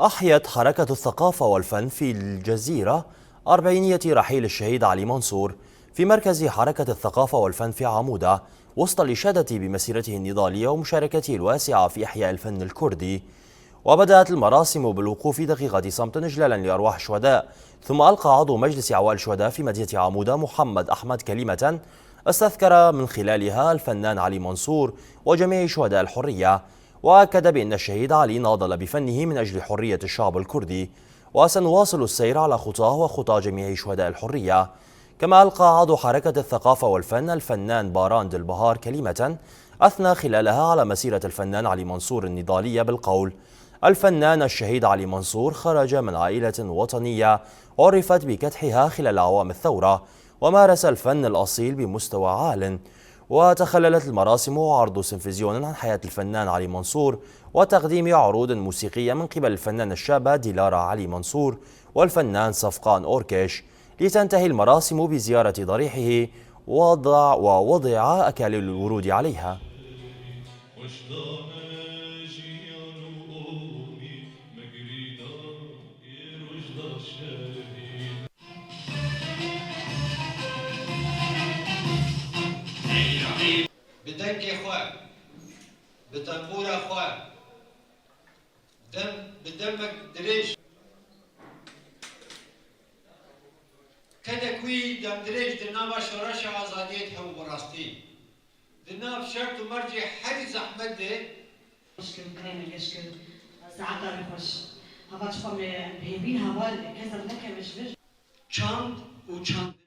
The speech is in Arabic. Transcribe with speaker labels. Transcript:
Speaker 1: أحيت حركة الثقافة والفن في الجزيرة أربعينية رحيل الشهيد علي منصور في مركز حركة الثقافة والفن في عمودة، وسط الإشادة بمسيرته النضالية ومشاركته الواسعة في إحياء الفن الكردي. وبدأت المراسم بالوقوف دقيقة صمت إجلالا لأرواح الشهداء، ثم ألقى عضو مجلس عوائل الشهداء في مدينة عمودة محمد أحمد كلمة استذكر من خلالها الفنان علي منصور وجميع شهداء الحرية، وأكد بأن الشهيد علي ناضل بفنه من أجل حرية الشعب الكردي، وسنواصل السير على خطاه وخطى جميع شهداء الحرية. كما ألقى عضو حركة الثقافة والفن الفنان باران دلبهار كلمة أثنى خلالها على مسيرة الفنان علي منصور النضالية بالقول: الفنان الشهيد علي منصور خرج من عائلة وطنية عرفت بكدحها خلال أعوام الثورة، ومارس الفن الأصيل بمستوى عال. وتخللت المراسم عرض سيمفزيون عن حياة الفنان علي منصور وتقديم عروض موسيقية من قبل الفنانة الشابة ديلارا علي منصور والفنان صفقان أوركيش، لتنتهي المراسم بزيارة ضريحه ووضع أكاليل الورود عليها.
Speaker 2: بدنك اخوان، بتنبور اخوان، بدمك دريج كده كوي دم دريج دنا شورش آزادیت هم براستی دنا شرط مرجع حرز احمد ده
Speaker 3: مشكل كلام المشكل ساعات بخش هبطش فم بهبين هوال كذا لك مش
Speaker 2: چاند و چاند